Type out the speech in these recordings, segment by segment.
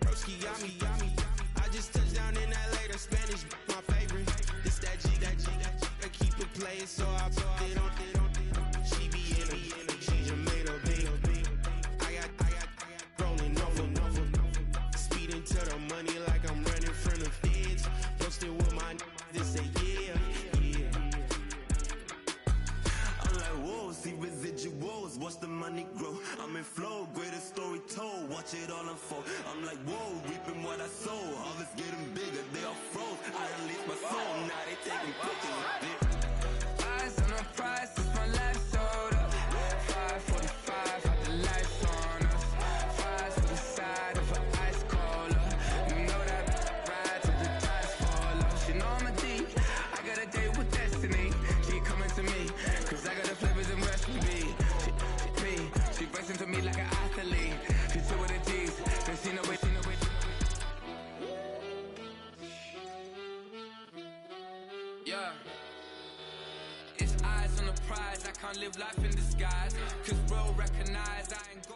Broski got me. I just touched down in LA, the Spanish, my favorite. This that G. I keep it playing, so I put it on. She be in the she just made a beat. I got rolling over. Speeding to the money like I'm running from the feds. Posted with my they say yeah. I'm like, whoa, see residuals, watch the money grow. I'm in flow, greatest story told, watch it all unfold. I'm like, whoa, reaping what I sow. Harvest getting bigger, they all froze. I unleashed my soul, now they taking pictures. Eyes on the prize, it's my life sold up. 5:45, had the lights on us. Fries for the side of an ice cola. You know that ride till the tides fall off. She know I'm a D, I got a date with destiny. She coming to me, cause I got the flavors and recipe. She racing to me like an athlete. She two with the G's, then she know it. Yeah. It's eyes on the prize, I can't live life in disguise. Cause bro recognize I ain't go.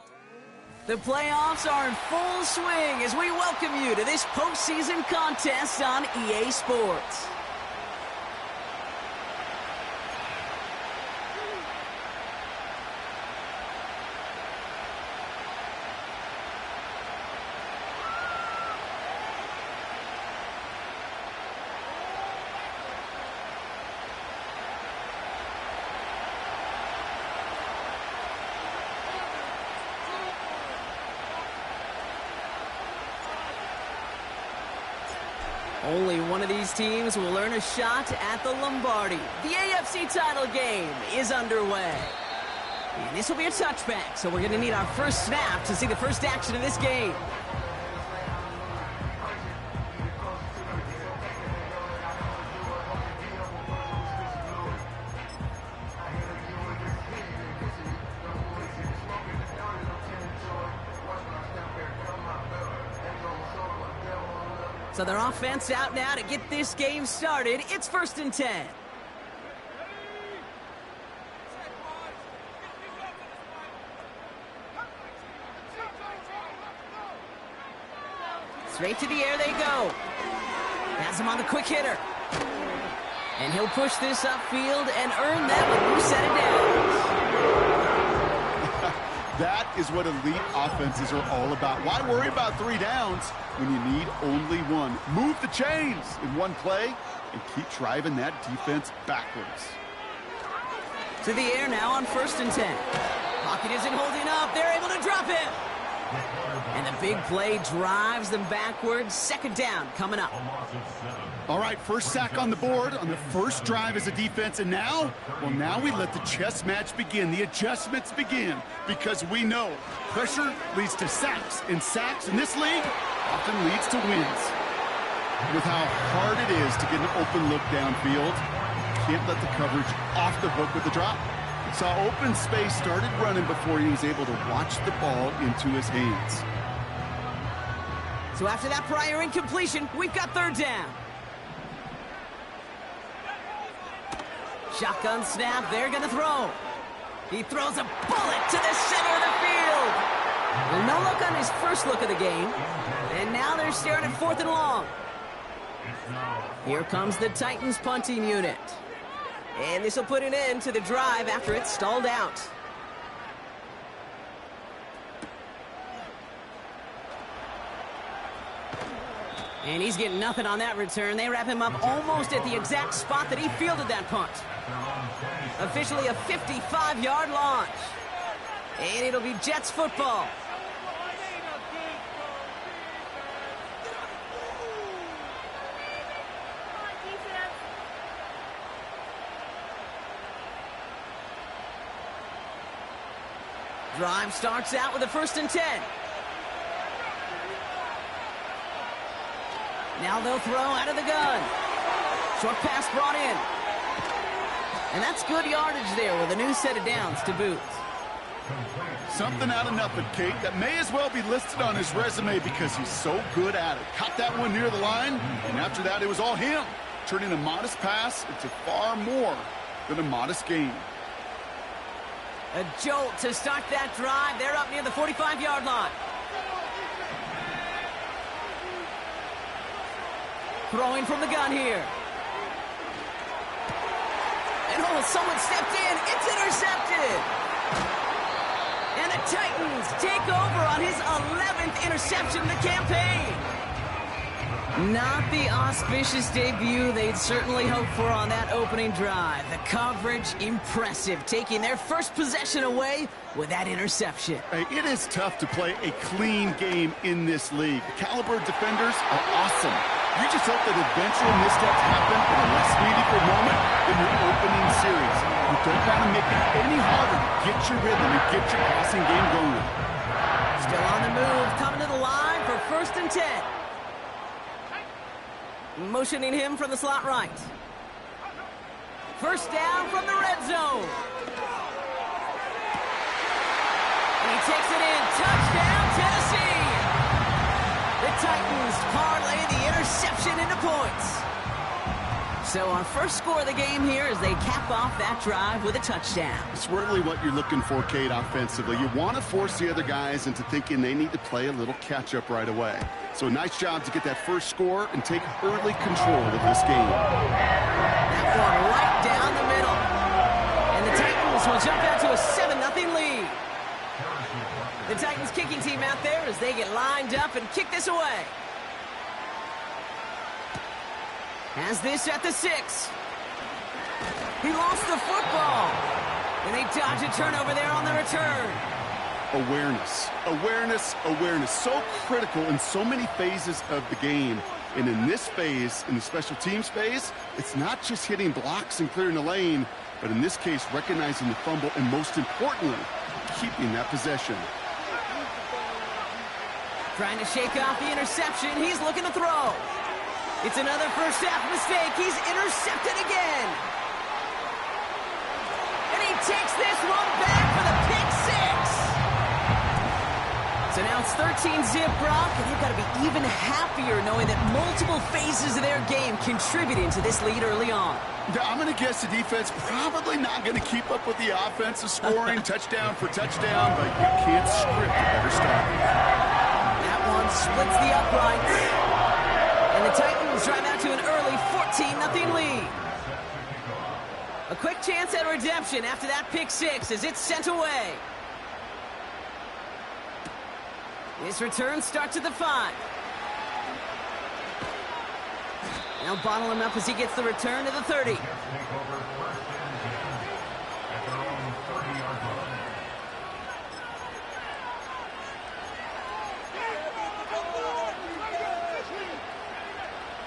The playoffs are in full swing as we welcome you to this postseason contest on EA Sports. Only one of these teams will earn a shot at the Lombardi. The AFC title game is underway. And this will be a touchback, so we're going to need our first snap to see the first action of this game. So their offense out now to get this game started. It's 1st and 10. Straight to the air they go. Has him on the quick hitter. And he'll push this upfield and earn that with new set of downs. That is what elite offenses are all about. Why worry about 3 downs when you need only one? Move the chains in one play and keep driving that defense backwards. To the air now on 1st and 10. Pocket isn't holding up. They're able to drop him. And the big play drives them backwards. 2nd down coming up. All right, first sack on the board on the first drive as a defense. And now, well, now we let the chess match begin. The adjustments begin because we know pressure leads to sacks. And sacks in this league often leads to wins. With how hard it is to get an open look downfield, can't let the coverage off the hook with the drop. Saw open space, started running before he was able to watch the ball into his hands. So after that prior incompletion, we've got 3rd down. Shotgun snap, they're going to throw. He throws a bullet to the center of the field. Well, no look on his first look of the game. And now they're staring at 4th and long. Here comes the Titans punting unit. And this will put an end to the drive after it's stalled out. And he's getting nothing on that return. They wrap him up almost at the exact spot that he fielded that punt. Officially a 55-yard launch. And it'll be Jets football. Drive starts out with a 1st and 10. Now they'll throw out of the gun. Short pass brought in. And that's good yardage there with a new set of downs to boot. Something out of nothing, Kate, that may as well be listed on his resume because he's so good at it. Caught that one near the line, and after that it was all him. turning a modest pass into far more than a modest gain. A jolt to start that drive. They're up near the 45-yard line. Throwing from the gun here. And oh, someone stepped in. It's intercepted. And the Titans take over on his 11th interception of the campaign. Not the auspicious debut they'd certainly hoped for on that opening drive. The coverage, impressive, taking their first possession away with that interception. Hey, it is tough to play a clean game in this league. The caliber of defenders are awesome. You just hope that eventual missteps happen in a less meaningful moment than your opening series. You don't want to make it any harder to get your rhythm and get your passing game going. Still on the move, coming to the line for 1st and 10. Motioning him from the slot right. First down from the red zone. And he takes it in. Touchdown, Tennessee. The Titans parlay the interception into points. So our first score of the game here as they cap off that drive with a touchdown. It's really what you're looking for, Kate, offensively. You want to force the other guys into thinking they need to play a little catch-up right away. So nice job to get that first score and take early control of this game. That one right down the middle. And the Titans will jump out to a 7-0 lead. The Titans kicking team out there as they get lined up and kick this away. Has this at the 6. He lost the football. And they dodge a turnover there on the return. Awareness, awareness, awareness. So critical in so many phases of the game. And in this phase, in the special teams phase, it's not just hitting blocks and clearing the lane, but in this case, recognizing the fumble and most importantly, keeping that possession. Trying to shake off the interception. He's looking to throw. It's another first half mistake. He's intercepted again. And he takes this one back for the pick 6. So now it's 13-zip, Brock, and they've got to be even happier knowing that multiple phases of their game contributing to this lead early on. I'm going to guess the defense probably not going to keep up with the offensive scoring touchdown for touchdown, but you can't script a better start. That one splits the uprights. And the Titans drive out to an early 14-0 lead. A quick chance at redemption after that pick 6 as it's sent away. This return starts at the 5. Now bottle him up as he gets the return to the 30.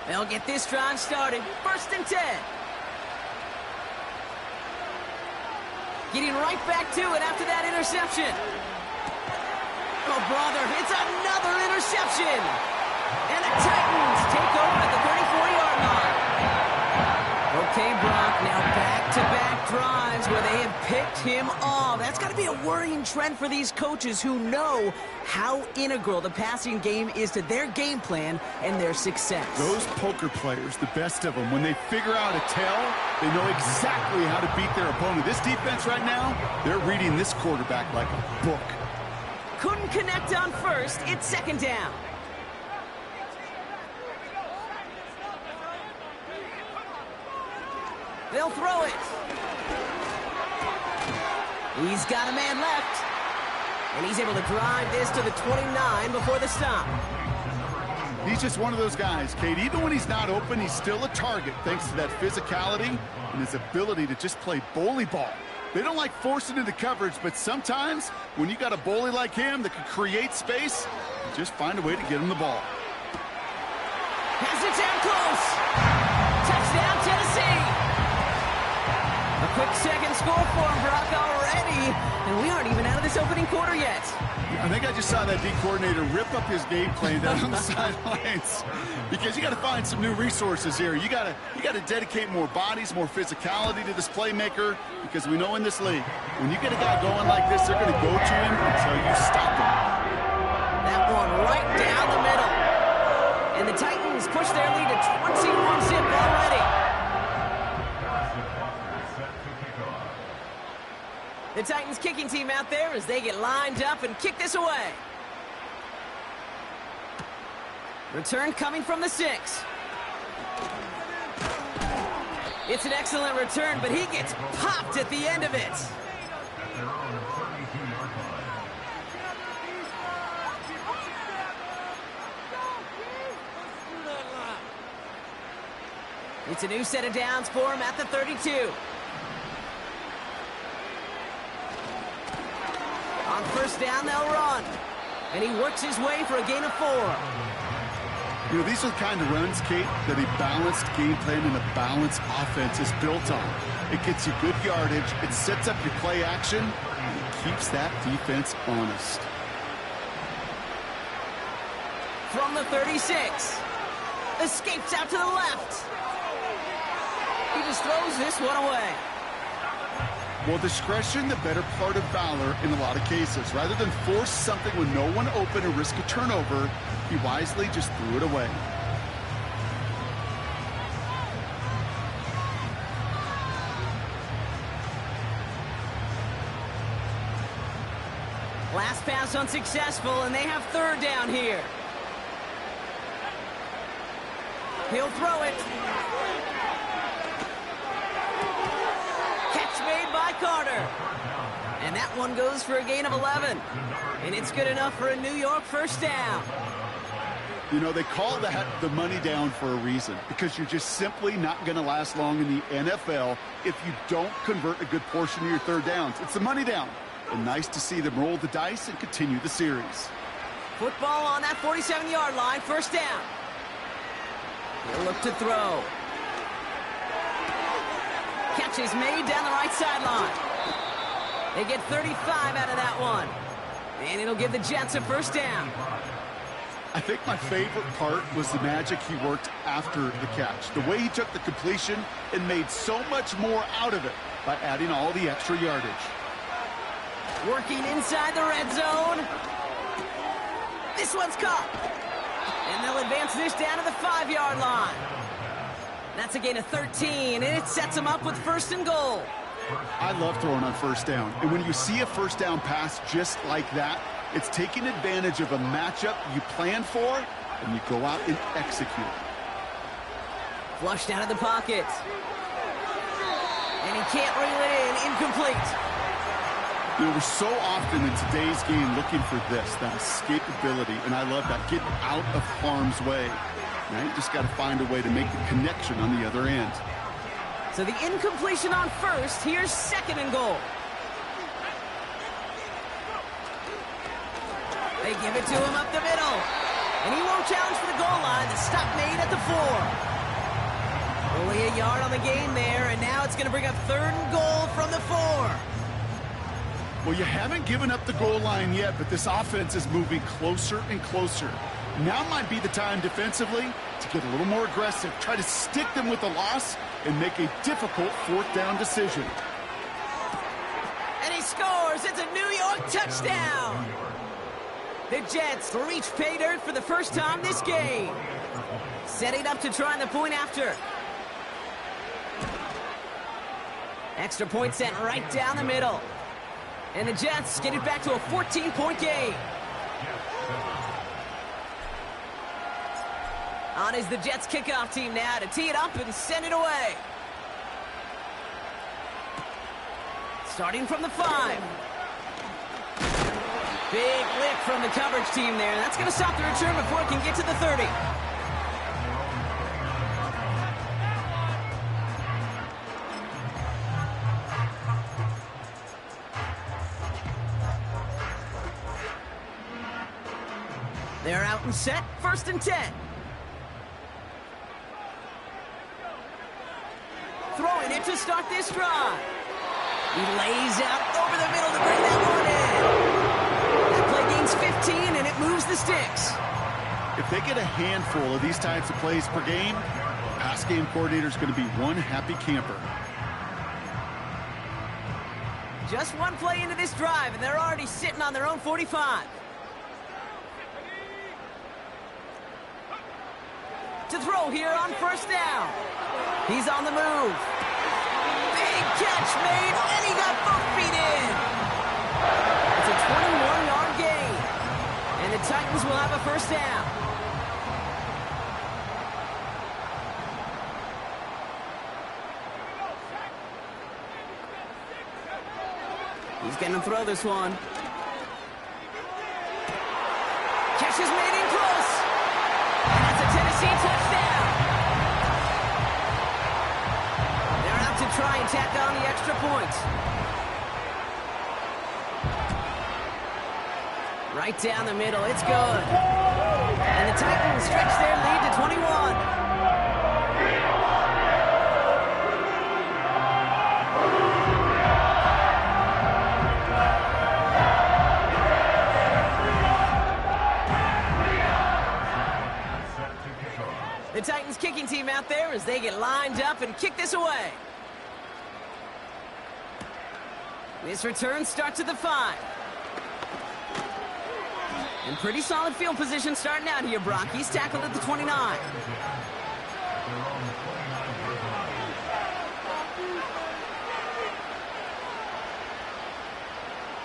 They'll get this drive started. 1st and 10. Getting right back to it after that interception. Oh, brother, it's another interception. And the Titans take over at the 34-yard line. Okay, Brock, now back-to-back drives where they have picked him off. That's got to be a worrying trend for these coaches who know how integral the passing game is to their game plan and their success. Those poker players, the best of them, when they figure out a tell, they know exactly how to beat their opponent. This defense right now, they're reading this quarterback like a book. Couldn't connect on first. It's 2nd down. They'll throw it. He's got a man left. And he's able to drive this to the 29 before the stop. He's just one of those guys, Kate. Even when he's not open, he's still a target thanks to that physicality and his ability to just play bully ball. They don't like forcing into coverage, but sometimes when you got a bully like him that can create space, you just find a way to get him the ball. Has it down close. Touchdown, Tennessee. A quick second score for him, Brock, already. And we aren't even out of this opening quarter yet. I think I just saw that D coordinator rip up his game plan down on the sidelines because you got to find some new resources here. You got to dedicate more bodies, more physicality to this playmaker because we know in this league, when you get a guy going like this, they're going to go to him until you stop him. That one right down the middle. And the Titans push their lead to 21-zip already. The Titans kicking team out there as they get lined up and kick this away. Return coming from the 6. It's an excellent return, but he gets popped at the end of it. It's a new set of downs for him at the 32. On first down, they'll run. And he works his way for a gain of 4. You know, these are the kind of runs, Kate, that a balanced game plan and a balanced offense is built on. It gets you good yardage, it sets up your play action, and it keeps that defense honest. From the 36. Escapes out to the left. He just throws this one away. Well, discretion, the better part of valor in a lot of cases. Rather than force something with no one open and risk a turnover, he wisely just threw it away. Last pass unsuccessful, and they have third down here. He'll throw it. Catch made by Carter. And that one goes for a gain of 11. And it's good enough for a New York first down. You know, they call that the money down for a reason, because you're just simply not going to last long in the NFL if you don't convert a good portion of your third downs. It's the money down. And nice to see them roll the dice and continue the series. Football on that 47-yard line, first down. He'll look to throw. Catch is made down the right sideline. They get 35 out of that one. And it'll give the Jets a first down. I think my favorite part was the magic he worked after the catch. The way he took the completion and made so much more out of it by adding all the extra yardage. Working inside the red zone. This one's caught. And they'll advance this down to the 5-yard line. That's a gain of 13, and it sets them up with first and goal. I love throwing on first down. And when you see a first down pass just like that, it's taking advantage of a matchup you plan for, and you go out and execute. Flushed out of the pocket. And he can't reel it in. Incomplete. You know, we're so often in today's game looking for this, that escapability, and I love that, getting out of harm's way. Now you just got to find a way to make the connection on the other end. So the incompletion on first, here's second and goal. They give it to him up the middle. And he won't challenge for the goal line. The stop made at the 4. Only a yard on the game there, and now it's going to bring up third and goal from the 4. Well, you haven't given up the goal line yet, but this offense is moving closer and closer. Now might be the time defensively to get a little more aggressive, try to stick them with the loss, and make a difficult fourth down decision. And he scores! It's a New York touchdown! The Jets reach pay dirt for the first time this game. Setting up to try the point after. Extra point set right down the middle. And the Jets get it back to a 14-point game. On is the Jets kickoff team now to tee it up and send it away. Starting from the 5. Big lift from the coverage team there. That's going to stop the return before it can get to the 30. They're out and set, first and 10. Throwing it to start this drive. He lays out over the middle to bring that one in. That play gains 15, and it moves the sticks. If they get a handful of these types of plays per game, pass game coordinator is going to be one happy camper. Just one play into this drive, and they're already sitting on their own 45. to throw here on first down. He's on the move. Big catch made, and he got both feet in. It's a 21-yard gain, and the Titans will have a first down. He's going to throw this one. Catch is made in close. And that's a Tennessee touchdown. They're out to try and tack on the extra point. Right down the middle. It's good. And the Titans stretch their lead to 21. The Titans kicking team out there as they get lined up and kick this away. This return starts at the 5. In pretty solid field position starting out here, Brock. He's tackled at the 29.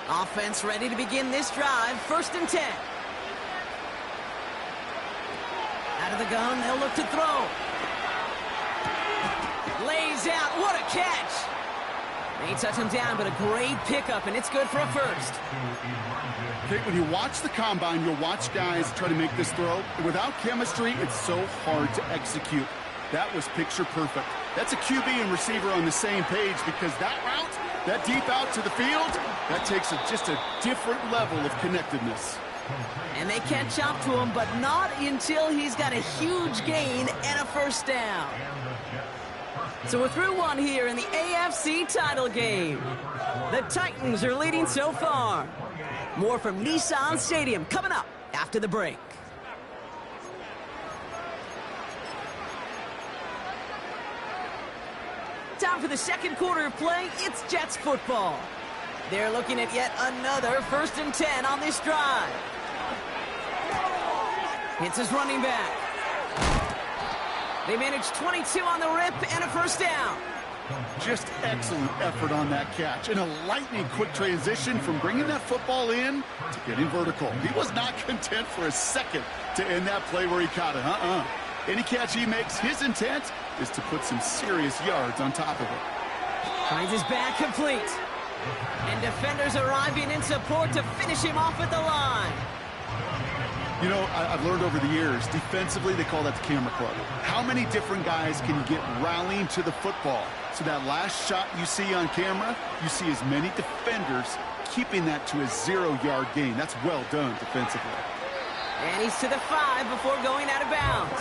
Offense ready to begin this drive. 1st and 10. Out of the gun, they'll look to throw. Lays out, what a catch! They touch him down, but a great pickup, and it's good for a first. Okay, when you watch the combine, you'll watch guys try to make this throw. Without chemistry, it's so hard to execute. That was picture perfect. That's a QB and receiver on the same page, because that route, that deep out to the field, that takes just a different level of connectedness. And they catch up to him, but not until he's got a huge gain and a first down. So we're through one here in the AFC title game. The Titans are leading so far. More from Nissan Stadium coming up after the break. Time for the second quarter of play. It's Jets football. They're looking at yet another 1st and 10 on this drive. It's his running back. They managed 22 on the rip and a first down. Just excellent effort on that catch. And a lightning quick transition from bringing that football in to getting vertical. He was not content for a second to end that play where he caught it. Any catch he makes, his intent is to put some serious yards on top of it. Finds his back complete. And defenders arriving in support to finish him off at the line. You know, I've learned over the years, defensively, they call that the camera club. How many different guys can you get rallying to the football? So that last shot you see on camera, you see as many defenders keeping that to a 0-yard gain. That's well done defensively. And he's to the 5 before going out of bounds.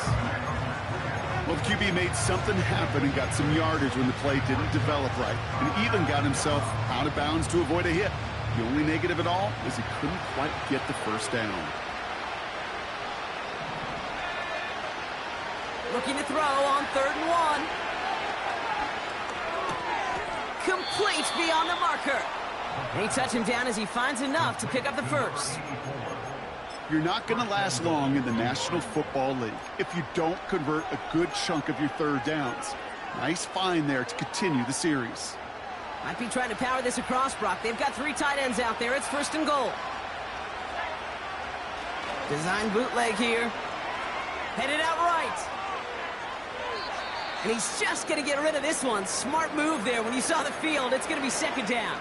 Well, the QB made something happen and got some yardage when the play didn't develop right. And even got himself out of bounds to avoid a hit. The only negative at all is he couldn't quite get the first down. Looking to throw on 3rd and 1. Complete beyond the marker. They touch him down as he finds enough to pick up the first. You're not going to last long in the National Football League if you don't convert a good chunk of your 3rd downs. Nice find there to continue the series. Might be trying to power this across, Brock. They've got 3 tight ends out there. It's 1st and goal. Design bootleg here. Headed out right. And he's just going to get rid of this one. Smart move there. When you saw the field, it's going to be 2nd down.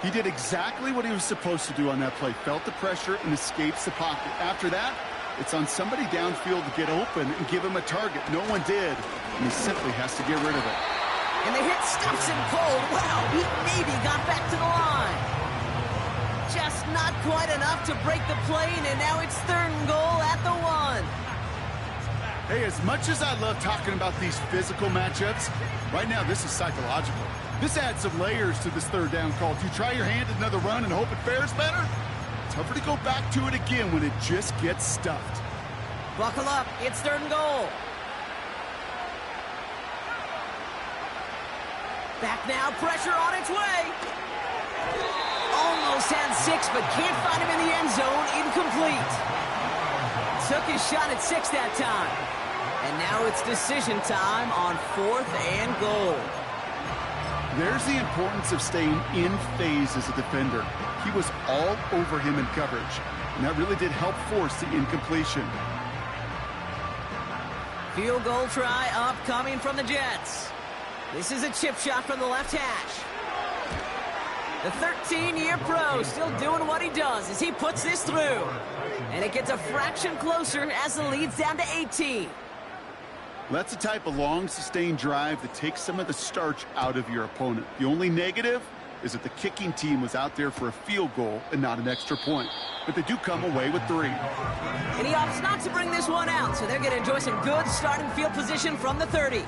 He did exactly what he was supposed to do on that play. Felt the pressure and escapes the pocket. After that, it's on somebody downfield to get open and give him a target. No one did, and he simply has to get rid of it. And the hit stops him cold. Wow, he maybe got back to the line. Just not quite enough to break the plane, and now it's 3rd and goal at the 1. Hey, as much as I love talking about these physical matchups, right now this is psychological. This adds some layers to this 3rd down call. Do you try your hand at another run and hope it fares better? Tougher to go back to it again when it just gets stuffed. Buckle up, it's 3rd and goal. Back now, pressure on its way. Almost had 6, but can't find him in the end zone. Incomplete. Took his shot at 6 that time. And now it's decision time on 4th and goal. There's the importance of staying in phase as a defender. He was all over him in coverage, and that really did help force the incompletion. Field goal try upcoming from the Jets. This is a chip shot from the left hash. The 13-year pro still doing what he does as he puts this through. And it gets a fraction closer as the lead's down to 18. That's the type of long, sustained drive that takes some of the starch out of your opponent. The only negative is that the kicking team was out there for a field goal and not an extra point. But they do come away with 3. And he opts not to bring this one out, so they're going to enjoy some good starting field position from the 30.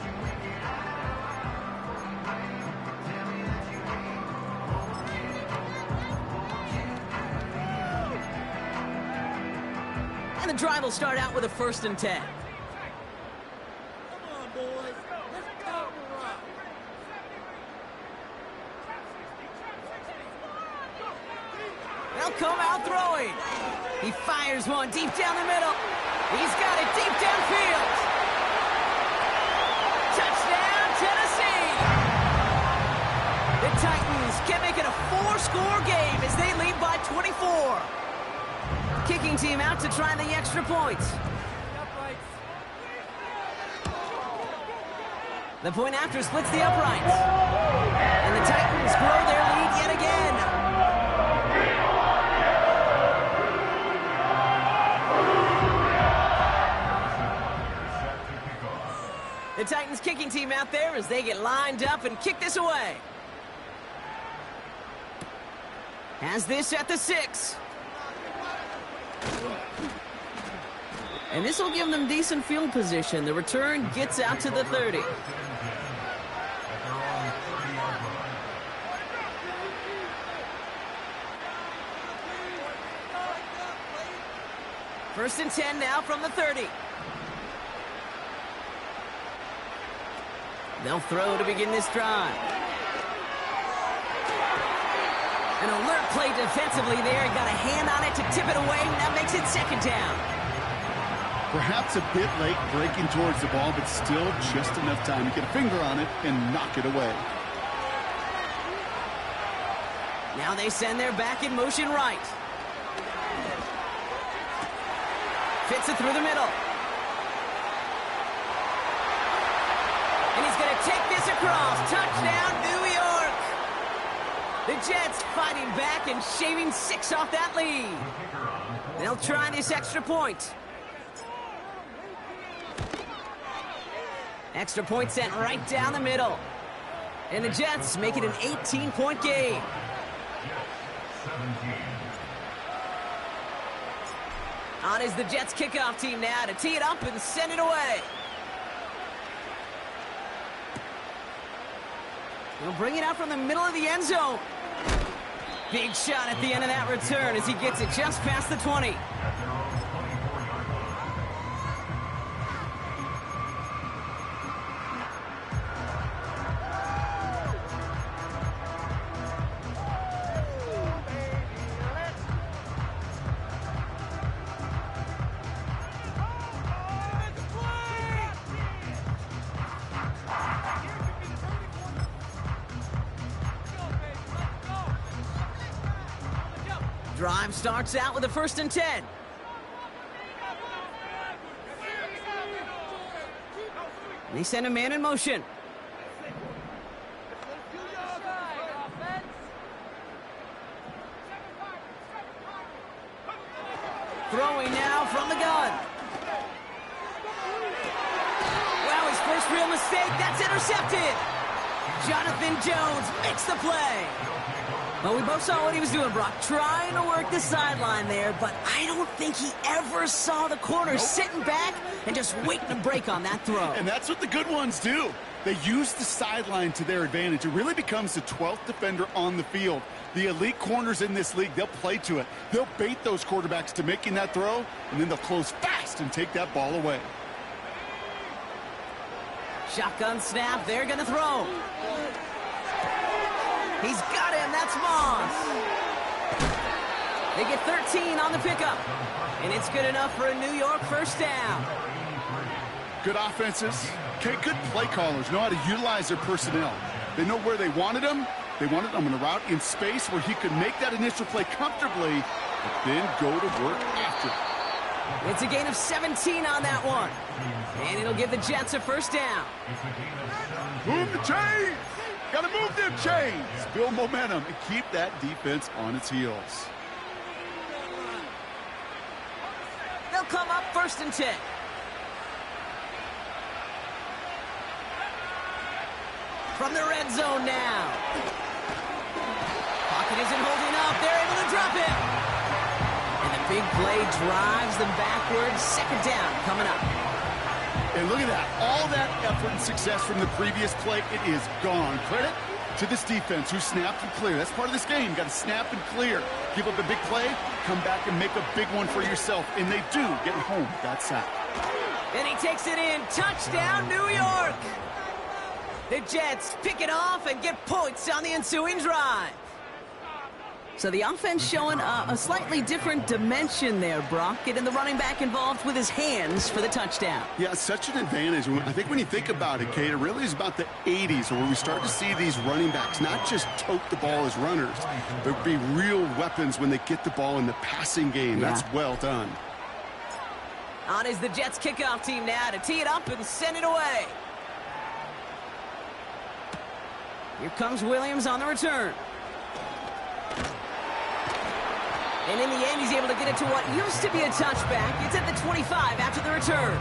And the drive will start out with a 1st and 10. They'll come out throwing. He fires one deep down the middle. He's got it deep downfield. Touchdown, Tennessee. The Titans can make it a 4-score game as they lead by 24. Kicking team out to try the extra points. The point after splits the uprights. And the Titans grow their lead yet again. The Titans kicking team out there as they get lined up and kick this away. Has this at the 6. And this will give them decent field position. The return gets out to the 30. First and 10 now from the 30. They'll throw to begin this drive. An alert play defensively there. Got a hand on it to tip it away, and that makes it 2nd down. Perhaps a bit late breaking towards the ball, but still just enough time to get a finger on it and knock it away. Now they send their back in motion right. Fits it through the middle. And he's going to take this across. Touchdown, New York. The Jets fighting back and shaving 6 off that lead. They'll try this extra point. Extra point sent right down the middle. And the Jets make it an 18-point game. On is the Jets kickoff team now to tee it up and send it away. He'll bring it out from the middle of the end zone. Big shot at the end of that return as he gets it just past the 20. Drive starts out with a 1st and 10. They send a man in motion. Throwing now from the gun. Well, his first real mistake, that's intercepted. Jonathan Jones makes the play. Well, we both saw what he was doing, Brock, trying to work the sideline there, but I don't think he ever saw the corner sitting back and just waiting to break on that throw. And that's what the good ones do. They use the sideline to their advantage. It really becomes the 12th defender on the field. The elite corners in this league, they'll play to it. They'll bait those quarterbacks to making that throw, and then they'll close fast and take that ball away. Shotgun snap, they're going to throw. He's got him, that's Moss. They get 13 on the pickup, and it's good enough for a New York first down. Good offenses. Okay, good play callers know how to utilize their personnel. They know where they wanted them. They wanted them on a route in space where he could make that initial play comfortably, but then go to work after. It's a gain of 17 on that one. And it'll give the Jets a first down. Move the chains! Gotta move them chains! Build momentum and keep that defense on its heels. They'll come up 1st and 10. From the red zone now. Pocket isn't holding up. They're able to drop it. And the big play drives them backwards. 2nd down coming up. And look at that. All that effort and success from the previous play, it is gone. Credit to this defense who snapped and cleared. That's part of this game. You got to snap and clear. Give up a big play, come back and make a big one for yourself. And they do, getting home with that sack. And he takes it in. Touchdown, New York. The Jets pick it off and get points on the ensuing drive. So the offense showing a slightly different dimension there, Brock. Getting the running back involved with his hands for the touchdown. Yeah, such an advantage. I think when you think about it, Kate, it really is about the 80s where we start to see these running backs not just tote the ball as runners, but be real weapons when they get the ball in the passing game. Yeah. That's well done. On is the Jets kickoff team now to tee it up and send it away. Here comes Williams on the return. And in the end, he's able to get it to what used to be a touchback. It's at the 25 after the return.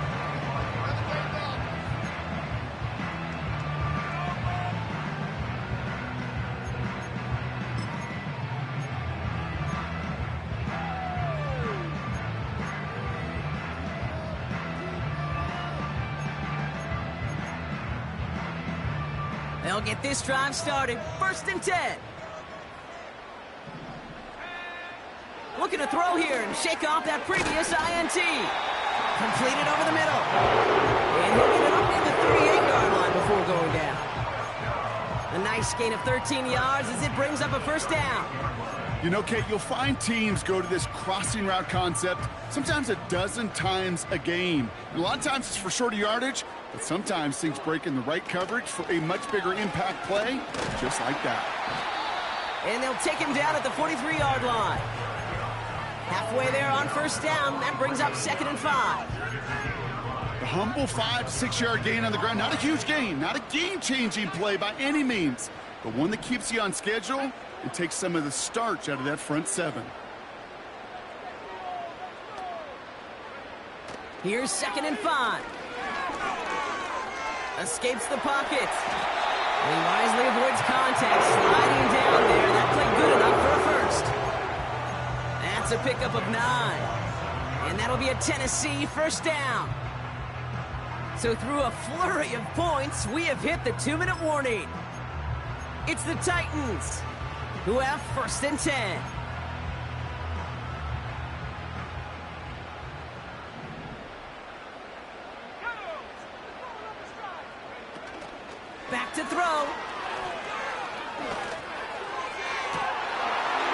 They'll get this drive started. 1st and 10. Looking to throw here and shake off that previous INT. Completed over the middle. And he'll get it up near the 38-yard line before going down. A nice gain of 13 yards as it brings up a first down. You know, Kate, you'll find teams go to this crossing route concept sometimes a dozen times a game. And a lot of times it's for shorter yardage, but sometimes things break in the right coverage for a much bigger impact play, just like that. And they'll take him down at the 43-yard line. Halfway there on first down. That brings up 2nd and 5. The humble 5 to 6 yard gain on the ground. Not a huge gain, not a game-changing play by any means, but one that keeps you on schedule and takes some of the starch out of that front 7. Here's 2nd and 5. Escapes the pocket. And he wisely avoids contact, sliding down there. That played good enough for a first. That's a pickup of 9. And that'll be a Tennessee first down. So through a flurry of points, we have hit the 2-minute warning. It's the Titans who have 1st and 10. Back to throw.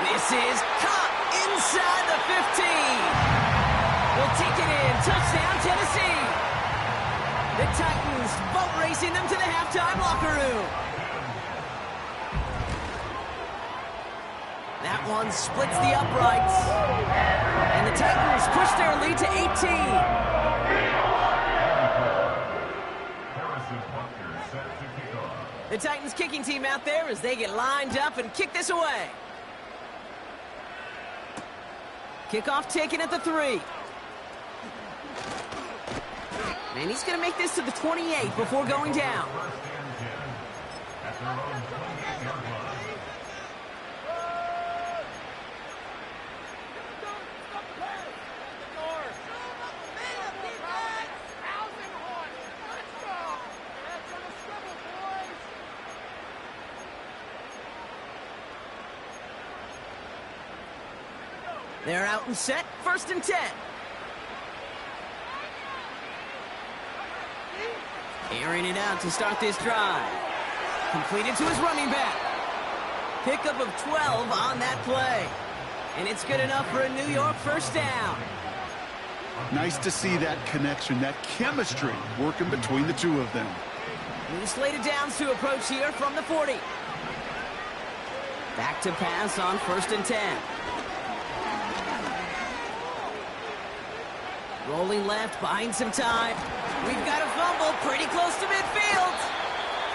This is caught inside the 15. We'll take it in. Touchdown, Tennessee. The Titans boat racing them to the halftime locker room. That one splits the uprights. And the Titans push their lead to 18. The Titans kicking team out there as they get lined up and kick this away. Kickoff taken at the 3. And he's going to make this to the 28 before going down. They're out and set. 1st and 10. Airing it out to start this drive. Completed to his running back. Pickup of 12 on that play. And it's good enough for a New York first down. Nice to see that connection, that chemistry working between the two of them. New slated downs to approach here from the 40. Back to pass on 1st and 10. Rolling left, buying some time. We've got a fumble pretty close to midfield.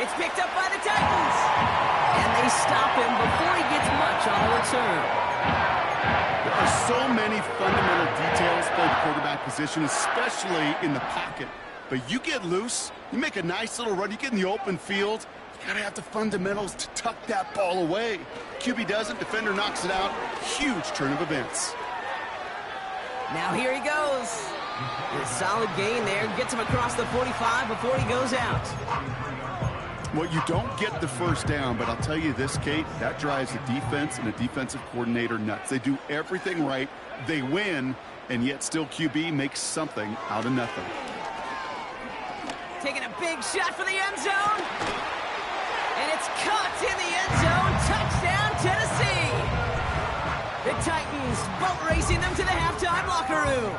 It's picked up by the Titans. And they stop him before he gets much on the return. There are so many fundamental details for the quarterback position, especially in the pocket. But you get loose, you make a nice little run, you get in the open field, you gotta have the fundamentals to tuck that ball away. QB doesn't, defender knocks it out. Huge turn of events. Now here he goes. A solid gain there, gets him across the 45 before he goes out. Well, you don't get the first down, but I'll tell you this, Kate, that drives the defense and the defensive coordinator nuts. They do everything right, they win, and yet still QB makes something out of nothing. Taking a big shot for the end zone. And it's caught in the end zone. Touchdown, Tennessee. The Titans boat racing them to the halftime locker room.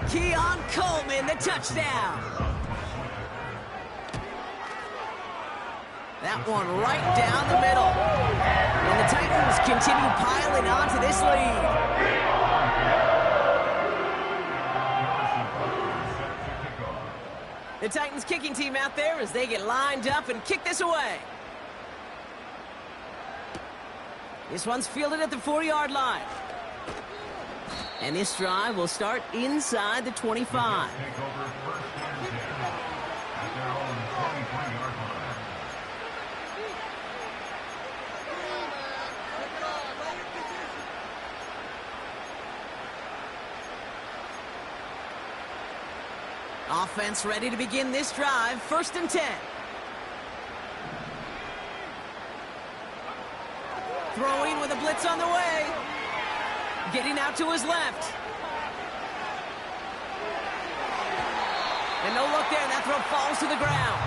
Keon Coleman, the touchdown. That one right down the middle. And the Titans continue piling on to this lead. The Titans kicking team out there as they get lined up and kick this away. This one's fielded at the 40-yard line. And this drive will start inside the 25. Offense ready to begin this drive. 1st and 10. Throwing with a blitz on the way. Getting out to his left. And no look there, and that throw falls to the ground.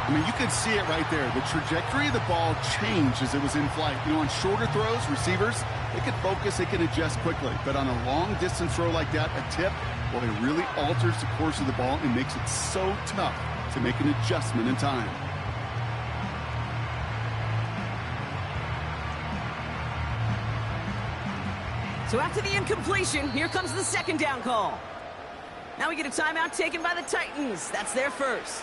I mean, you can see it right there. The trajectory of the ball changed as it was in flight. You know, on shorter throws, receivers, they can focus, they can adjust quickly. But on a long-distance throw like that, a tip, well, it really alters the course of the ball and makes it so tough to make an adjustment in time. So after the incompletion, here comes the 2nd down call. Now we get a timeout taken by the Titans. That's their first.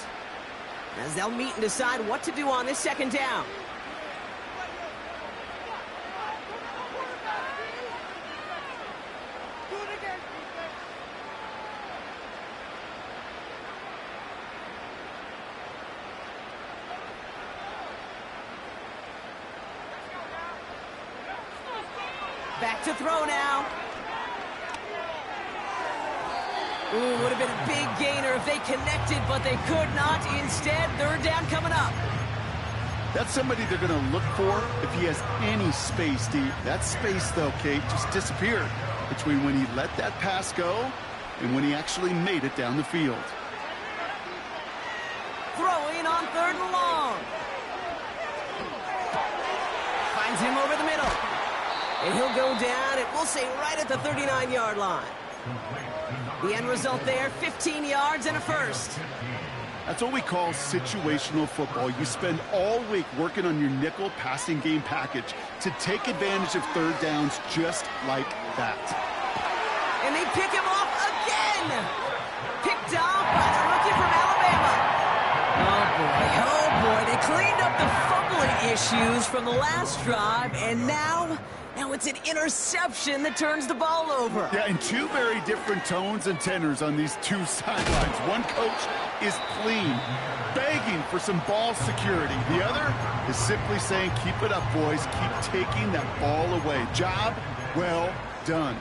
As they'll meet and decide what to do on this 2nd down. Back to throw now. Ooh, would have been a big gainer if they connected, but they could not. Instead, 3rd down coming up. That's somebody they're going to look for if he has any space deep. That space, though, Kate, just disappeared between when he let that pass go and when he actually made it down the field. Throwing on 3rd and long. Finds him over the middle. And he'll go down, and we'll say right at the 39-yard line. The end result there, 15 yards and a first. That's what we call situational football. You spend all week working on your nickel passing game package to take advantage of 3rd downs just like that. And they pick him off again. Picked off by the rookie from Alabama. Oh boy, they cleaned up the fumbling issues from the last drive, and now it's an interception that turns the ball over. Yeah, and two very different tones and tenors on these two sidelines. One coach is pleading, begging for some ball security. The other is simply saying, keep it up, boys. Keep taking that ball away. Job well done.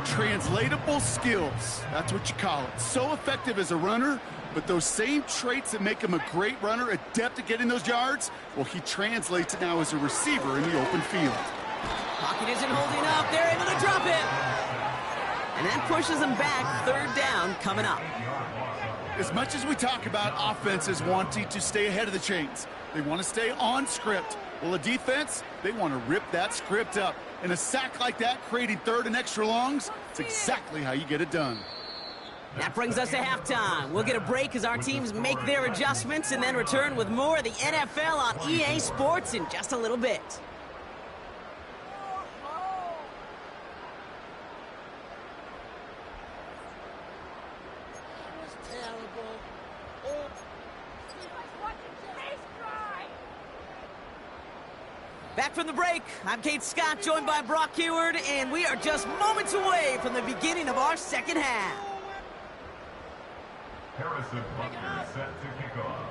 Translatable skills, that's what you call it. So effective as a runner, but those same traits that make him a great runner, adept at getting those yards, well, he translates it now as a receiver in the open field. Pocket isn't holding up. They're able to drop it. And that pushes them back. 3rd down coming up. As much as we talk about offenses wanting to stay ahead of the chains, they want to stay on script. Well, a defense, they want to rip that script up. And a sack like that, creating third and extra longs, it's exactly how you get it done. That brings us to halftime. We'll get a break as our teams make their adjustments and then return with more of the NFL on EA Sports in just a little bit. Back from the break, I'm Kate Scott, joined by Brock Heward, and we are just moments away from the beginning of our second half. Harrison Butker set to kick off.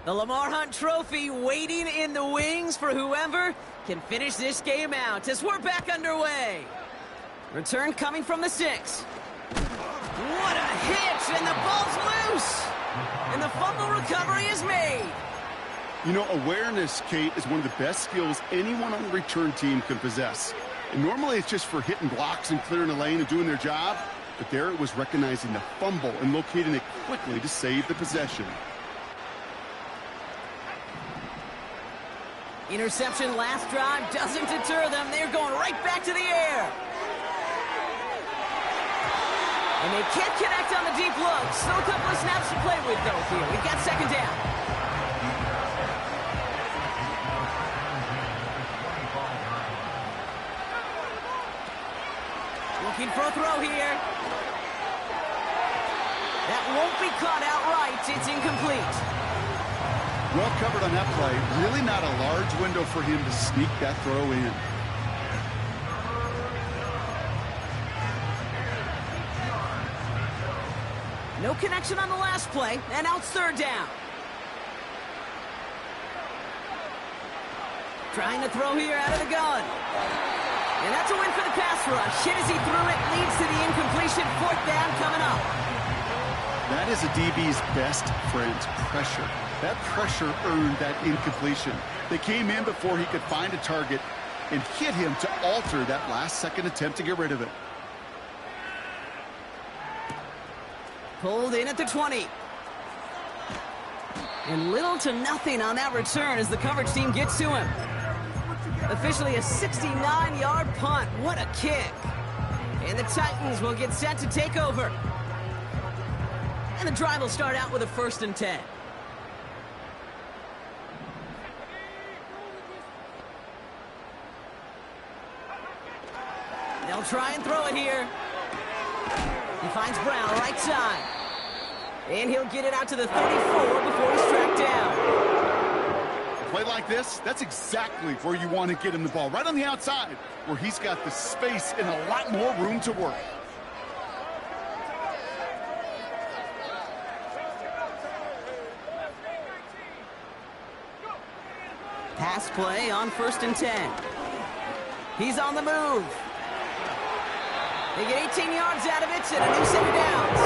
The Lamar Hunt Trophy waiting in the wings for whoever can finish this game out as we're back underway. Return coming from the 6. What a hit, and the ball's loose. And the fumble recovery is made. You know, awareness, Kate, is one of the best skills anyone on the return team can possess. And normally it's just for hitting blocks and clearing a lane and doing their job. But there it was recognizing the fumble and locating it quickly to save the possession. Interception last drive doesn't deter them. They're going right back to the air. And they can't connect on the deep look. Still a couple of snaps to play with, though, here. We've got second down. Looking for a throw here. That won't be caught outright. It's incomplete. Well covered on that play. Really not a large window for him to sneak that throw in. No connection on the last play, and now it's third down. Trying to throw here out of the gun. And that's a win for the pass rush. Hit as he threw it, leads to the incompletion. Fourth down coming up. That is a DB's best friend, pressure. That pressure earned that incompletion. They came in before he could find a target and hit him to alter that last-second attempt to get rid of it. Pulled in at the 20. And little to nothing on that return as the coverage team gets to him. Officially a 69-yard punt. What a kick. And the Titans will get set to take over. And the drive will start out with a 1st and 10. They'll try and throw it here. He finds Brown right side. And he'll get it out to the 34 before he's tracked down. A play like this, that's exactly where you want to get him the ball. Right on the outside, where he's got the space and a lot more room to work. Pass play on 1st and 10. He's on the move. They get 18 yards out of it and a new set of downs.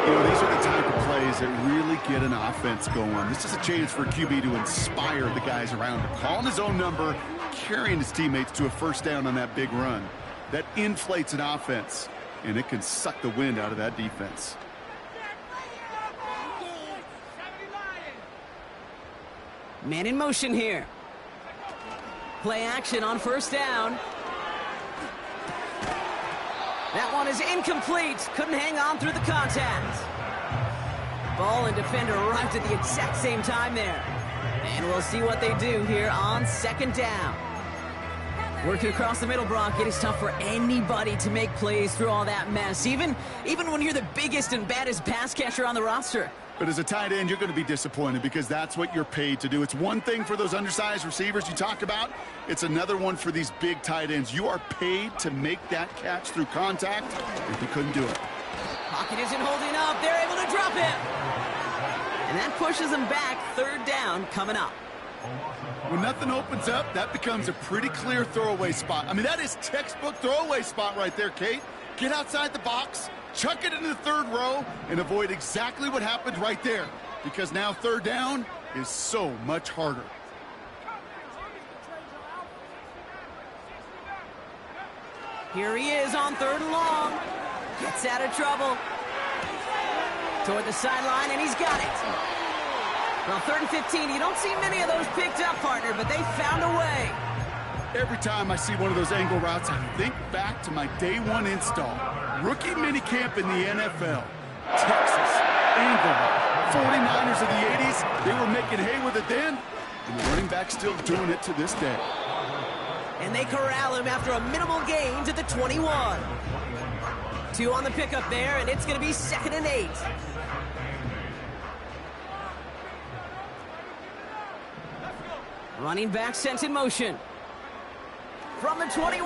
You know, these are the type of plays that really get an offense going. This is a chance for a QB to inspire the guys around him. Calling his own number, carrying his teammates to a 1st down on that big run. That inflates an offense, and it can suck the wind out of that defense. Man in motion here. Play action on 1st down. That one is incomplete. Couldn't hang on through the contact. Ball and defender arrived at the exact same time there. And we'll see what they do here on 2nd down. Working across the middle, Brock, it is tough for anybody to make plays through all that mess, even when you're the biggest and baddest pass catcher on the roster. But as a tight end, you're going to be disappointed because that's what you're paid to do. It's one thing for those undersized receivers you talk about. It's another one for these big tight ends. You are paid to make that catch through contact, and he couldn't do it. Pocket isn't holding up. They're able to drop him. And that pushes them back. 3rd down coming up. When nothing opens up, that becomes a pretty clear throwaway spot. I mean, that is textbook throwaway spot right there, Kate. Get outside the box, chuck it into the 3rd row, and avoid exactly what happened right there. Because now 3rd down is so much harder. Here he is on 3rd and long. Gets out of trouble. Toward the sideline, and he's got it. Well, 3rd and 15, you don't see many of those picked up, partner, but they found a way. Every time I see one of those angle routes, I think back to my day one install. Rookie minicamp in the NFL. Texas, angle route. 49ers of the 80s, they were making hay with it then, and the running back's still doing it to this day. And they corral him after a minimal gain to the 21. 2 on the pickup there, and it's going to be 2nd and 8. Running back sent in motion. From the 21.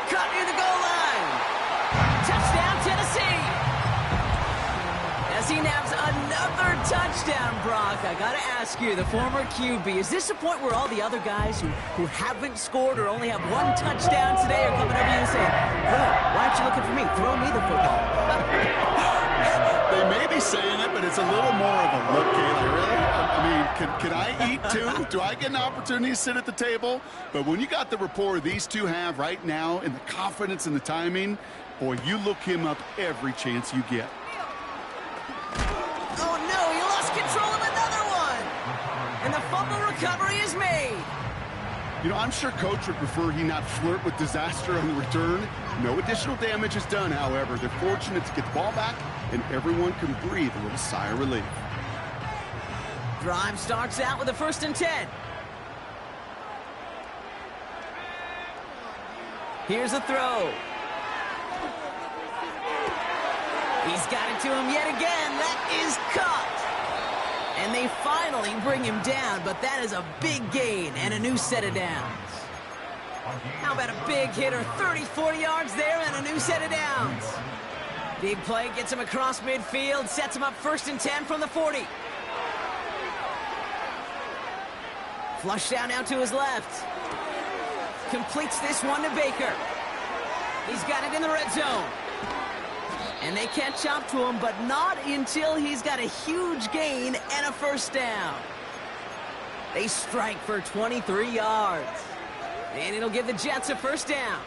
Cut near the goal line. Touchdown, Tennessee. As he naps another touchdown, Brock. I got to ask you, the former QB, is this a point where all the other guys who haven't scored or only have one touchdown today are coming over you and saying, bro, why aren't you looking for me? Throw me the football. They may be saying it, but it's a little more of a look, Kayla, really? I mean, can I eat too? Do I get an opportunity to sit at the table? But when you got the rapport these two have right now and the confidence and the timing, boy, you look him up every chance you get. Oh, no, he lost control of another one. And the fumble recovery is made. You know, I'm sure Coach would prefer he not flirt with disaster on the return. No additional damage is done, however. They're fortunate to get the ball back, and everyone can breathe a little sigh of relief. Drive starts out with a 1st and 10. Here's a throw. He's got it to him yet again. That is caught. And they finally bring him down, but that is a big gain and a new set of downs. How about a big hitter, 30, 40 yards there and a new set of downs. Big play gets him across midfield, sets him up 1st and 10 from the 40. Flush down now to his left. Completes this one to Baker. He's got it in the red zone. And they catch up to him, but not until he's got a huge gain and a 1st down. They strike for 23 yards. And it'll give the Jets a 1st down.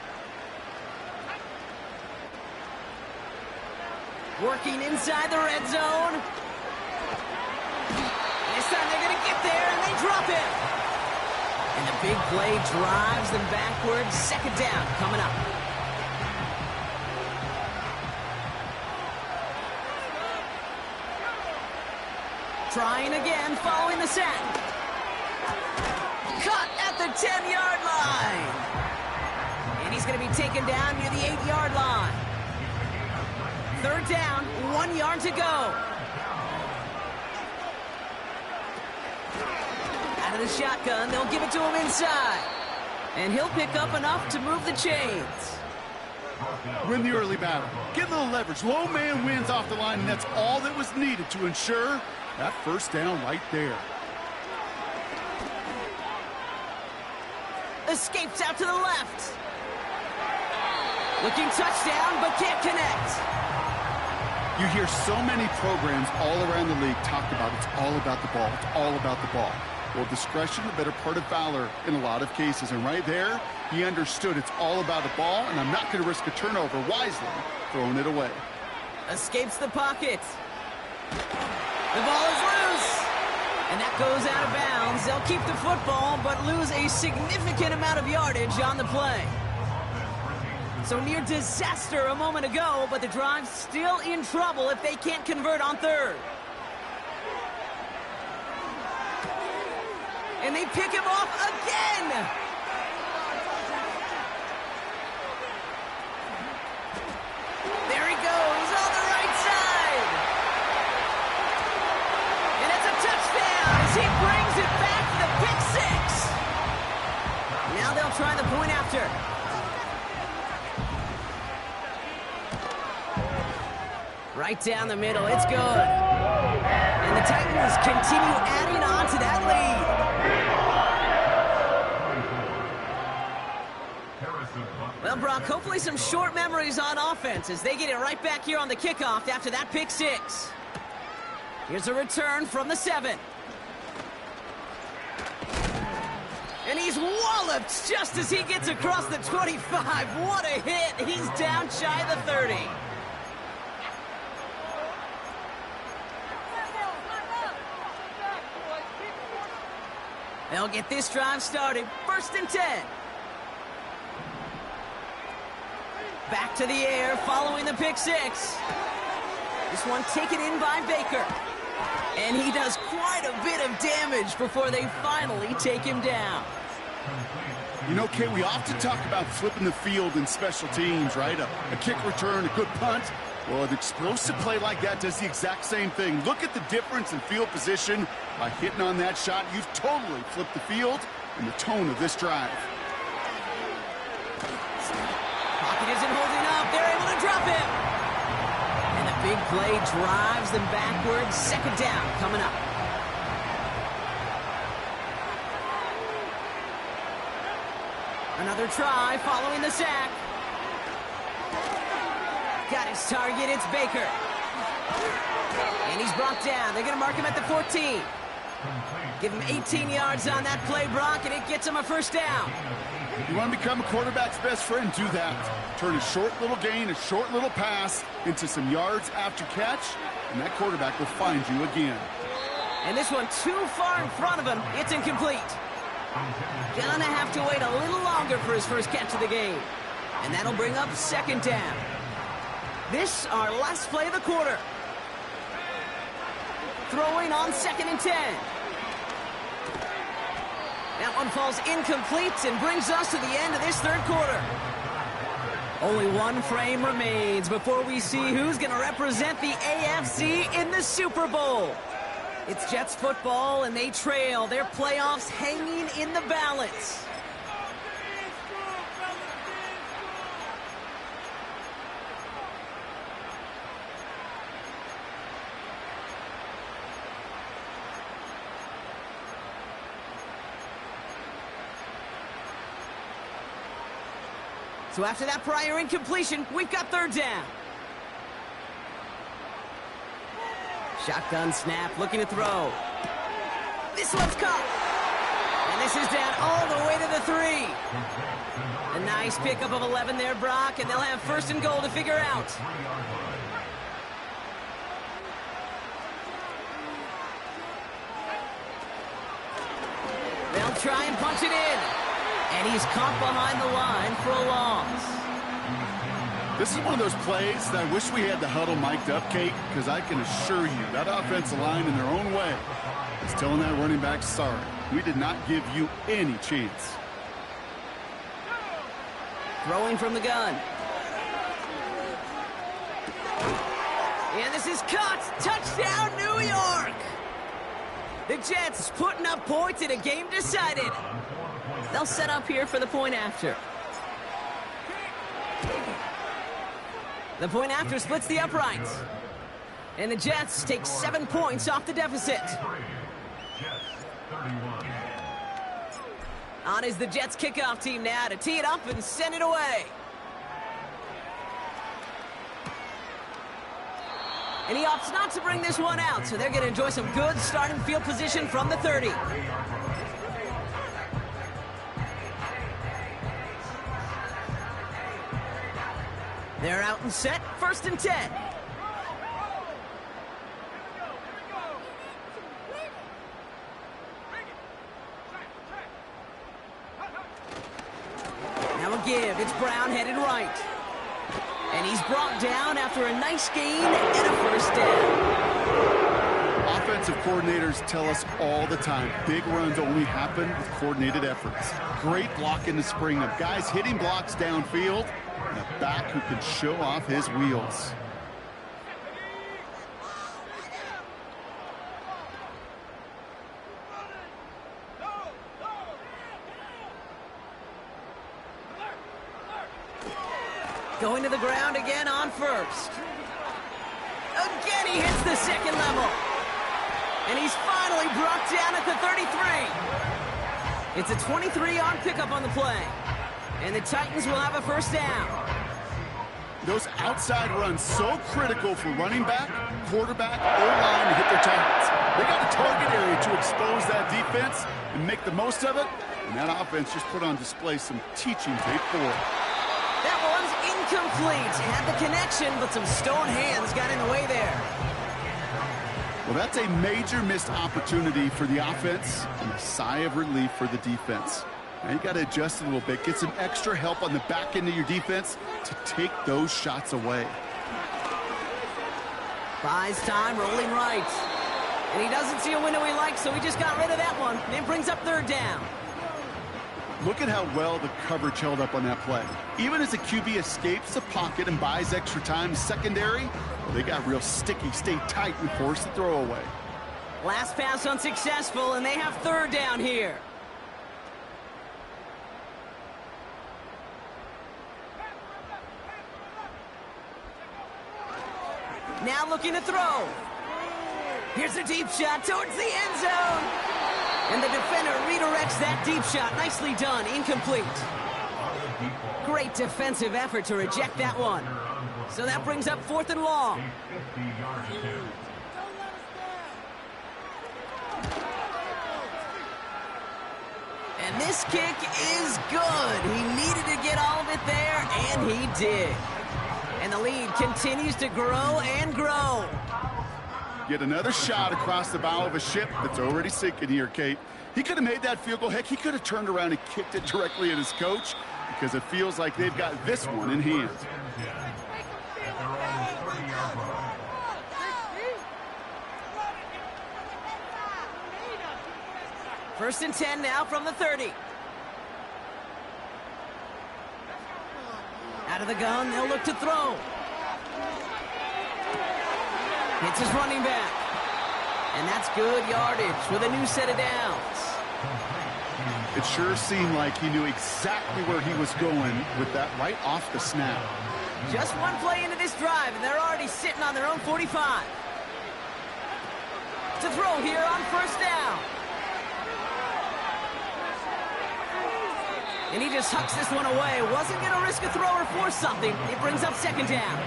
Working inside the red zone. This time they're going to get there, and they drop him. And the big play drives them backwards. 2nd down coming up. Trying again, following the sack. Cut at the 10-yard line. And he's going to be taken down near the 8-yard line. 3rd down, 1 yard to go. Out of the shotgun, they'll give it to him inside. And he'll pick up enough to move the chains. Win the early battle. Get a little leverage. Low man wins off the line, and that's all that was needed to ensure that 1st down right there. Escapes out to the left. Looking touchdown, but can't connect. You hear so many programs all around the league talk about it's all about the ball. It's all about the ball. Well, discretion, the better part of valor in a lot of cases. And right there, he understood it's all about the ball, and I'm not going to risk a turnover wisely, throwing it away. Escapes the pocket. The ball is loose. And that goes out of bounds. They'll keep the football, but lose a significant amount of yardage on the play. So near disaster a moment ago, but the drive's still in trouble if they can't convert on 3rd. And they pick him off again. There he goes on the right side. And it's a touchdown as he brings it back to the pick 6. Now they'll try the point after. Right down the middle, it's good. And the Titans continue adding on to that lead. Well, Brock, hopefully some short memories on offense as they get it right back here on the kickoff after that pick 6. Here's a return from the 7. And he's walloped just as he gets across the 25. What a hit. He's down shy of the 30. They'll get this drive started. 1st and 10. Back to the air following the pick six. This one taken in by Baker. And he does quite a bit of damage before they finally take him down. You know, Kate, we often talk about flipping the field in special teams, right? A kick return, a good punt. Well, an explosive play like that does the exact same thing. Look at the difference in field position. By hitting on that shot, you've totally flipped the field and the tone of this drive. Pocket isn't holding up. They're able to drop him. And the big play drives them backwards. 2nd down coming up. Another try following the sack. Got his target, it's Baker. And he's brought down. They're going to mark him at the 14. Give him 18 yards on that play, Brock, and it gets him a 1st down. You want to become a quarterback's best friend, do that. Turn a short little gain, a short little pass into some yards after catch, and that quarterback will find you again. And this one too far in front of him. It's incomplete. Gonna have to wait a little longer for his first catch of the game. And that'll bring up 2nd down. This, our last play of the quarter. Throwing on 2nd and 10. That one falls incomplete and brings us to the end of this 3rd quarter. Only one frame remains before we see who's going to represent the AFC in the Super Bowl. It's Jets football, and they trail. Their playoffs hanging in the balance. So after that prior incompletion, we've got 3rd down. Shotgun snap, looking to throw. This one's caught. And this is down all the way to the 3. A nice pickup of 11 there, Brock, and they'll have 1st and goal to figure out. They'll try and punch it in. And he's caught behind the line for a loss. This is one of those plays that I wish we had the huddle mic'd up, Kate, because I can assure you that offensive line in their own way is telling that running back, sorry, we did not give you any chance. Throwing from the gun. And this is caught. Touchdown, New York! The Jets putting up points in a game decided. They'll set up here for the point after. The point after splits the uprights. And the Jets take 7 points off the deficit. On is the Jets kickoff team now to tee it up and send it away. And he opts not to bring this one out, so they're going to enjoy some good starting field position from the 30. They're out and set, 1st and 10. Now a give, it's Brown headed right. And he's brought down after a nice gain and a 1st down. Offensive coordinators tell us all the time, big runs only happen with coordinated efforts. Great block in the spring of guys hitting blocks downfield, and a back who can show off his wheels. Going to the ground again on 1st. Again he hits the 2nd level. And he's finally brought down at the 33. It's a 23-yard pickup on the play. And the Titans will have a 1st down. Those outside runs so critical for running back, quarterback, O-line to hit their targets. They got a target area to expose that defense and make the most of it. And that offense just put on display some teaching tape for it. That one's incomplete. Had the connection, but some stone hands got in the way there. Well, that's a major missed opportunity for the offense and a sigh of relief for the defense. Now you got to adjust a little bit, get some extra help on the back end of your defense to take those shots away. Buys time, rolling right. And he doesn't see a window he likes, so he just got rid of that one. And brings up third down. Look at how well the coverage held up on that play. Even as the QB escapes the pocket and buys extra time secondary, well, they got real sticky, stayed tight, and forced the throw away. Last pass unsuccessful, and they have third down here. Now looking to throw. Here's a deep shot towards the end zone. And the defender redirects that deep shot. Nicely done. Incomplete. Great defensive effort to reject that one. So that brings up fourth and long. And this kick is good. He needed to get all of it there, and he did. And the lead continues to grow and grow. Get another shot across the bow of a ship that's already sinking here, Kate. He could have made that field goal. Heck, he could have turned around and kicked it directly at his coach because it feels like they've got this one in hand. First and 10 now from the 30. Out of the gun, they'll look to throw. Hits his running back. And that's good yardage with a new set of downs. It sure seemed like he knew exactly where he was going with that right off the snap. Just one play into this drive, and they're already sitting on their own 45. To throw here on first down. And he just hucks this one away. Wasn't going to risk a throw or force something. It brings up second down.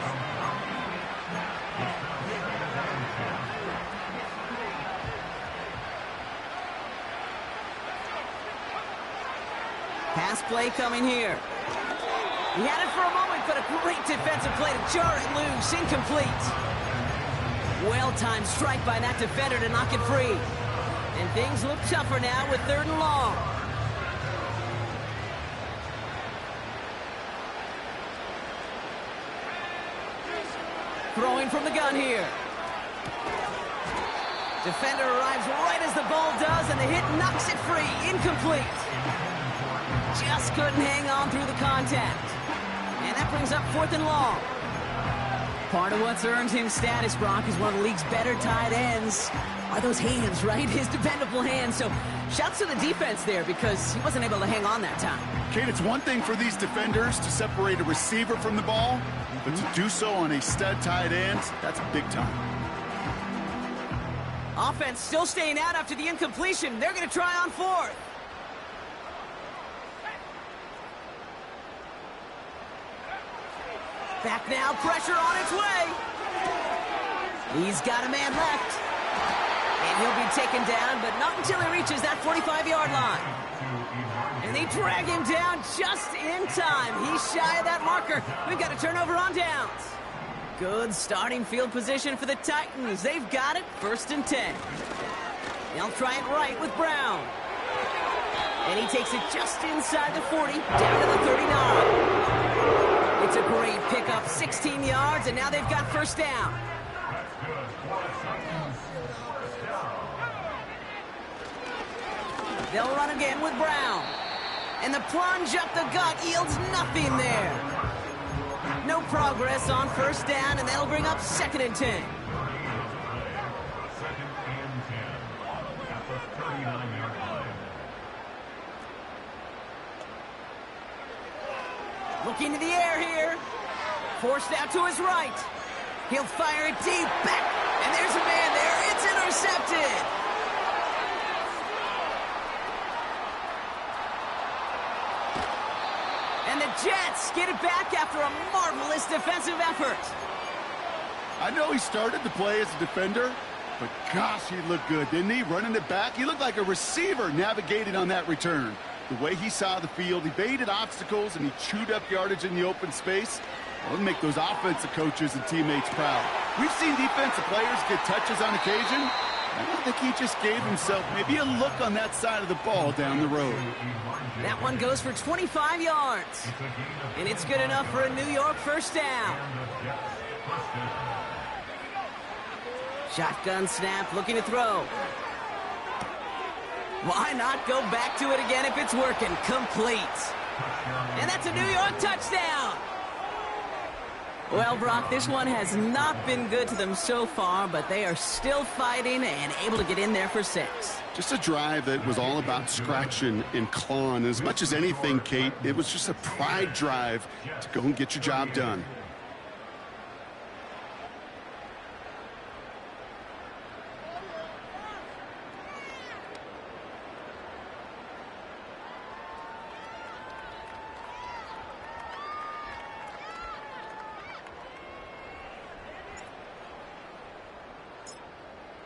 Pass play coming here. He had it for a moment, but a great defensive play to jar it loose. Incomplete. Well-timed strike by that defender to knock it free. And things look tougher now with third and long. Throwing from the gun here. Defender arrives right as the ball does, and the hit knocks it free. Incomplete. Just couldn't hang on through the contact. And that brings up fourth and long. Part of what's earned him status, Brock, is one of the league's better tight ends. Are those hands, right? His dependable hands. So shouts to the defense there because he wasn't able to hang on that time. Kate, it's one thing for these defenders to separate a receiver from the ball, but to do so on a stud tight end, that's big time. Offense still staying out after the incompletion. They're going to try on fourth. Back now, pressure on its way. He's got a man left. And he'll be taken down, but not until he reaches that 45-yard line. And they drag him down just in time. He's shy of that marker. We've got a turnover on downs. Good starting field position for the Titans. They've got it, first and 10. They'll try it right with Brown. And he takes it just inside the 40, down to the 39. It's a great pickup, 16 yards, and now they've got first down. They'll run again with Brown. And the plunge up the gut yields nothing there. No progress on first down, and that'll bring up second and 10. Looking to the air here. Forced out to his right. He'll fire it deep back. And there's a man there. It's intercepted. And the Jets get it back after a marvelous defensive effort. I know he started the play as a defender, but gosh, he looked good, didn't he? Running it back. He looked like a receiver navigating on that return. The way he saw the field, he baited obstacles and he chewed up yardage in the open space. It'll make those offensive coaches and teammates proud. We've seen defensive players get touches on occasion. I don't think he just gave himself maybe a look on that side of the ball down the road. That one goes for 25 yards. And it's good enough for a New York first down. Shotgun snap, looking to throw. Why not go back to it again if it's working? Complete. And that's a New York touchdown. Well, Brock, this one has not been good to them so far, but they are still fighting and able to get in there for 6. Just a drive that was all about scratching and clawing. As much as anything, Kate, it was just a pride drive to go and get your job done.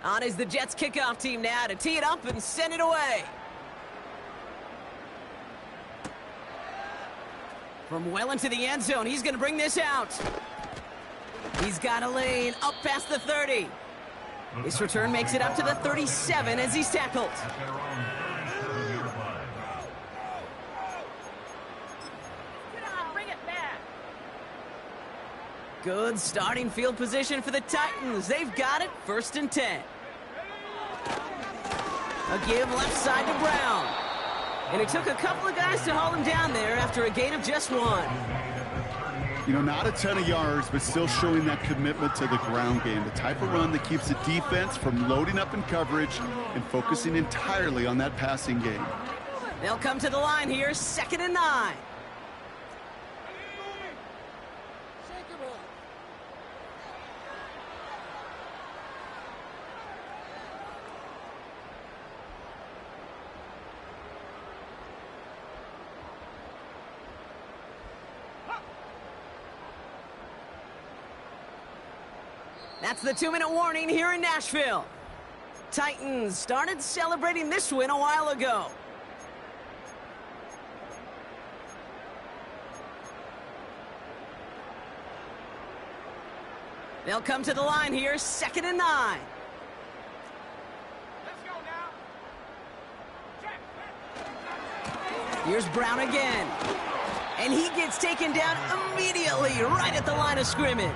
On is the Jets kickoff team now to tee it up and send it away. From well into the end zone, he's going to bring this out. He's got a lane up past the 30. This return makes it up to the 37 as he's tackled. Good starting field position for the Titans. They've got it, 1st and 10. A give left side to Brown. And it took a couple of guys to haul him down there after a gain of just 1. You know, not a ton of yards, but still showing that commitment to the ground game. The type of run that keeps the defense from loading up in coverage and focusing entirely on that passing game. They'll come to the line here, 2nd and 9. That's the 2-minute warning here in Nashville. Titans started celebrating this win a while ago. They'll come to the line here, 2nd and 9. Let's go now. Here's Brown again. And he gets taken down immediately right at the line of scrimmage.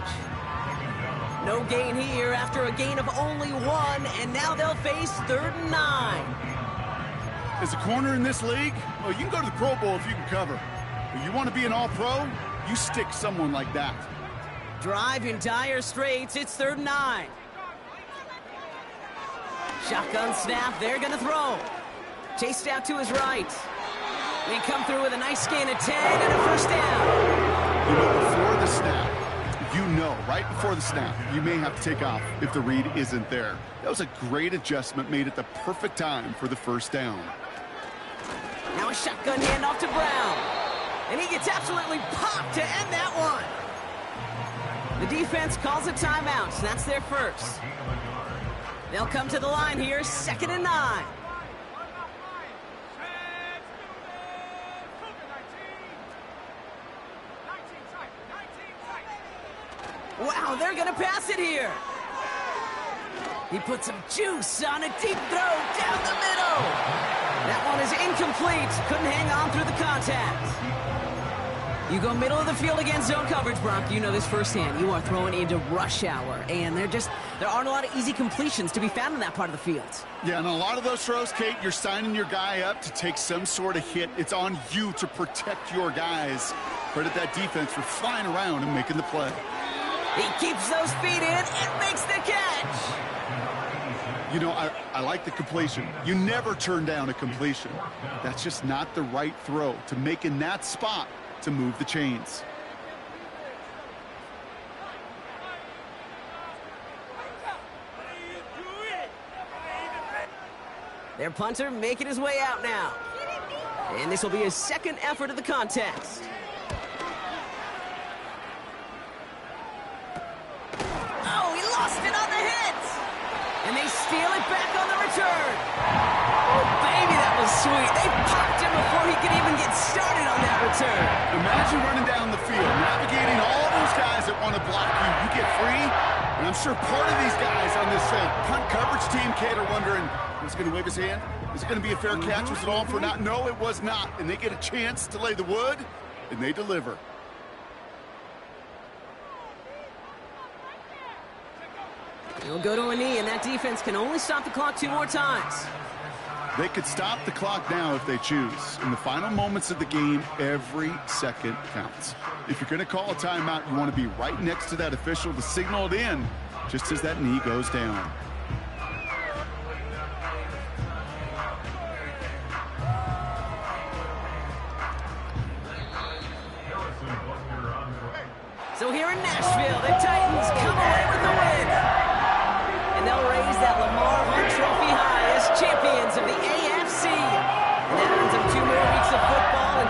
No gain here after a gain of only 1, and now they'll face 3rd and 9. As a corner in this league, well, you can go to the Pro Bowl if you can cover. But you want to be an all-pro, you stick someone like that. Drive in dire straits, it's 3rd and 9. Shotgun snap, they're going to throw. Chased out to his right. They come through with a nice gain of 10 and a first down. You know, before the snap, right before the snap, you may have to take off if the read isn't there. That was a great adjustment made at the perfect time for the first down. Now a shotgun handoff to Brown. And he gets absolutely popped to end that one. The defense calls a timeout, so that's their first. They'll come to the line here, 2nd and 9. Wow, they're going to pass it here. He put some juice on a deep throw down the middle. That one is incomplete. Couldn't hang on through the contact. You go middle of the field against zone coverage, Brock. You know this firsthand. You are throwing into rush hour, and there aren't a lot of easy completions to be found in that part of the field. Yeah, and a lot of those throws, Kate, you're signing your guy up to take some sort of hit. It's on you to protect your guys. Credit that defense for flying around and making the play. He keeps those feet in and makes the catch. You know, I like the completion. You never turn down a completion. That's just not the right throw to make in that spot to move the chains. Their punter making his way out now. And this will be his 2nd effort of the contest. Oh, he lost it on the hit! And they steal it back on the return. Oh, baby, that was sweet. They popped him before he return. Imagine running down the field, navigating all those guys that want to block you. You get free, and I'm sure part of these guys on this punt coverage team, Kate, are wondering, was he going to wave his hand? Is it going to be a fair catch? Was it all for naught? No, it was not. And they get a chance to lay the wood, and they deliver. He'll go to a knee, and that defense can only stop the clock 2 more times. They could stop the clock now if they choose. In the final moments of the game, every second counts. If you're going to call a timeout, you want to be right next to that official to signal it in just as that knee goes down. So here in Nashville, the Titans come away with the win. And they'll raise that Lamar Hunt Trophy high as champions of the AFC. And that earns them 2 more weeks of football.